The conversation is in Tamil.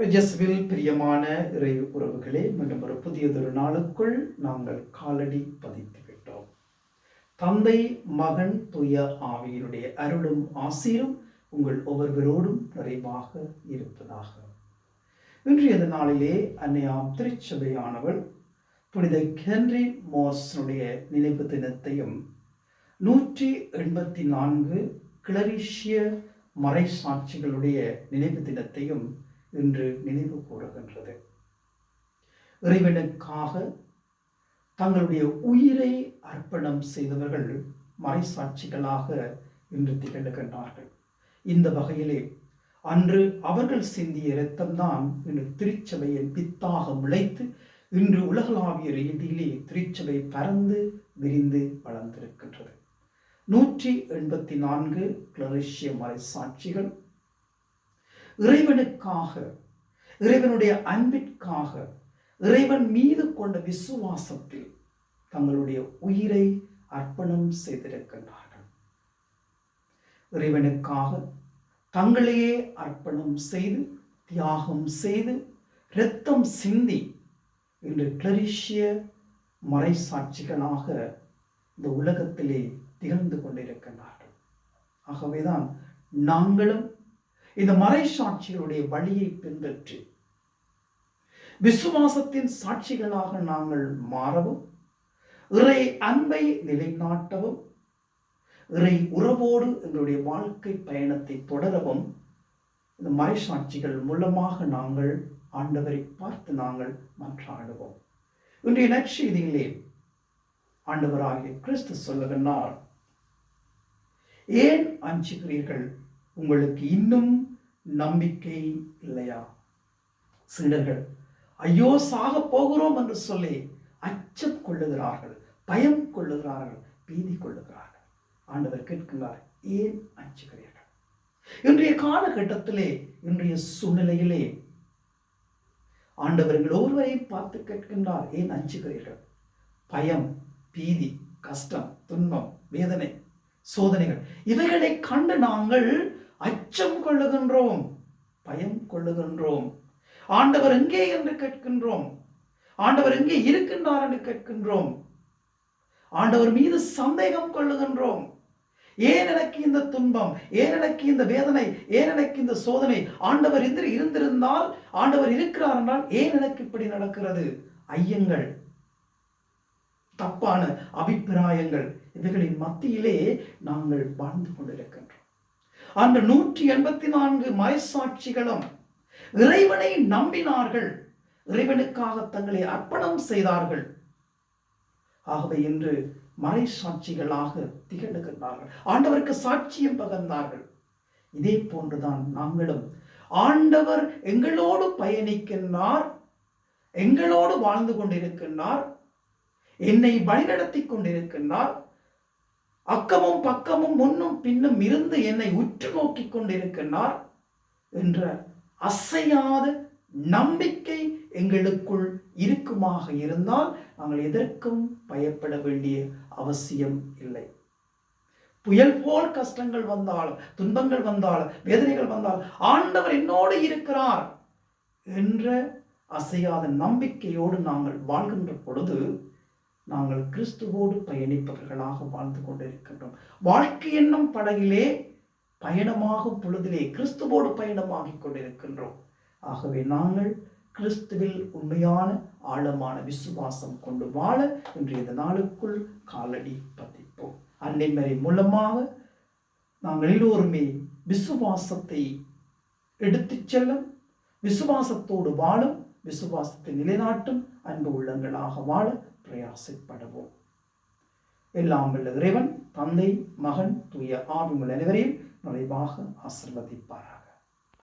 பிரஜஸ்வில் பிரியமான இறை உறவுகளே, மீண்டும் ஒரு புதியதொரு நாளுக்குள் நாங்கள் காலடி பதித்து விட்டோம். தந்தை, மகன், தூய ஆவியினுடைய அருளும் ஆசீரும் உங்கள் ஒவ்வொருவரோடும் நிறைவாக இருப்பதாக. இன்றைய நாளிலே அன்னையாம் திருச்சபையானவள் புனித ஹென்றி மோர்ஸனுடைய நினைவு தினத்தையும் 184 கிளரிஷிய மறைசாட்சிகளுடைய நினைவு தினத்தையும் இன்று நினைவு கூறுகின்றது. இறைவனுக்காக தங்களுடைய உயிரை அர்ப்பணம் செய்தவர்கள் மறைசாட்சிகளாக இன்று திகழ்கின்றார்கள். இந்த வகையிலே அன்று அவர்கள் சிந்திய இரத்தம்தான் இன்று திருச்சபையின் வித்தாக முளைத்து இன்று உலகளாவிய ரீதியிலே திருச்சபை பரந்து விரிந்து வளர்ந்திருக்கின்றது. 184 கிளரிஷிய மறைசாட்சிகள் இறைவனுக்காக, இறைவனுடைய அன்பிற்காக, இறைவன் மீது கொண்ட விசுவாசத்தில் தங்களுடைய உயிரை அர்ப்பணம் செய்திருக்கின்றார்கள். இறைவனுக்காக தங்களையே அர்ப்பணம் செய்து, தியாகம் செய்து, இரத்தம் சிந்தி இன்று கிளரிஷிய மறைசாட்சிகளாக இந்த உலகத்திலே திகழ்ந்து கொண்டிருக்கின்றார்கள். ஆகவேதான் நாங்களும் இந்த மறைசாட்சிகளுடைய வழியை பின்பற்றி விசுவாசத்தின் சாட்சிகளாக நாங்கள் மாறவும், இறை அன்பை நிலைநாட்டவும், இறை உறவோடு எங்களுடைய வாழ்க்கை பயணத்தை தொடரவும் இந்த மறைசாட்சிகள் மூலமாக நாங்கள் ஆண்டவரை பார்த்து நாங்கள் மன்றாடுவோம். இன்றைய நற்செய்தியிலே ஆண்டவராகிய கிறிஸ்து சொல்லுகின்றார், ஏன் அஞ்சுகிறீர்கள்? உங்களுக்கு இன்னும் நம்பிக்கை இல்லையா? சீடர்கள் ஐயோ சாக போகிறோம் என்று சொல்லி அச்சம் கொள்ளுகிறார்கள், பயம் கொள்ளுகிறார்கள், பீதி கொள்ளுகிறார்கள். ஆண்டவர் கேட்கிறார், ஏன் அஞ்சுகிறீர்கள்? இன்றைய காலகட்டத்திலே, இன்றைய சூழ்நிலையிலே ஆண்டவர்கள் ஒருவரையும் பார்த்து கேட்கின்றார், ஏன் அஞ்சுகிறீர்கள்? பயம், பீதி, கஷ்டம், துன்பம், வேதனை, சோதனைகள் இவைகளை கண்டு நாங்கள் அச்சம் கொள்ளுகின்றோம், பயம் கொள்ளுகின்றோம். ஆண்டவர் எங்கே என்று கேட்கின்றோம், ஆண்டவர் எங்கே இருக்கின்றார் என்று கேட்கின்றோம், ஆண்டவர் மீது சந்தேகம் கொள்ளுகின்றோம். ஏன் எனக்கு இந்த துன்பம், ஏன் எனக்கு இந்த வேதனை, ஏன் எனக்கு இந்த சோதனை? ஆண்டவர் இருந்திருந்தால், ஆண்டவர் இருக்கிறார் என்றால் ஏன் எனக்கு இப்படி நடக்கிறது? ஐயங்கள், தப்பான அபிப்பிராயங்கள் இவைகளின் மத்தியிலே நாங்கள் வாழ்ந்து கொண்டிருக்கின்றோம். அந்த 184 மறைசாட்சிகளும் இறைவனை நம்பினார்கள், இறைவனுக்காக தங்களை அர்ப்பணம் செய்தார்கள். ஆகவே இன்று மறைசாட்சிகளாக திகழ்கின்றார்கள், ஆண்டவருக்கு சாட்சியம் பகர்ந்தார்கள். இதே போன்றுதான் நாங்களும் ஆண்டவர் எங்களோடு பயணிக்கின்றார், எங்களோடு வாழ்ந்து கொண்டிருக்கின்றார், என்னை வழிநடத்தி கொண்டிருக்கின்றார், அக்கமும் பக்கமும் முன்னும் பின்னும் இருந்து என்னை உற்று நோக்கி கொண்டிருக்கின்றார் என்ற அசையாத நம்பிக்கை எங்களுக்குள் இருக்குமாக இருந்தால் நாங்கள் எதற்கும் பயப்பட வேண்டிய அவசியம் இல்லை. புயல் போல் கஷ்டங்கள் வந்தாலும், துன்பங்கள் வந்தாலும், வேதனைகள் வந்தாலும் ஆண்டவர் என்னோடு இருக்கிறார் என்ற அசையாத நம்பிக்கையோடு நாங்கள் வாழ்கின்ற பொழுது நாங்கள் கிறிஸ்துவோடு பயணிப்பவர்களாக வாழ்ந்து கொண்டிருக்கின்றோம். வாழ்க்கை என்னும் படகிலே பயணமாகும் பொழுதிலே கிறிஸ்துவோடு பயணமாகிக் கொண்டிருக்கின்றோம். ஆகவே நாங்கள் கிறிஸ்துவில் உண்மையான ஆழமான விசுவாசம் கொண்டு வாழ இன்றைய நாளுக்குள் காலடி பதிப்போம். அன்னைமறை மூலமாக நாங்கள் எல்லோருமே விசுவாசத்தை எடுத்துச் செல்லும், விசுவாசத்தோடு வாழும், விசுவாசத்தை நிலைநாட்டும் அன்பு உள்ளங்களாக வாழ பிரயாசப்படுவோம். எல்லாம் வல்ல இறைவன் தந்தை, மகன், தூய ஆவி அனைவரையும் நிறைவாக ஆசீர்வதிப்பாராக.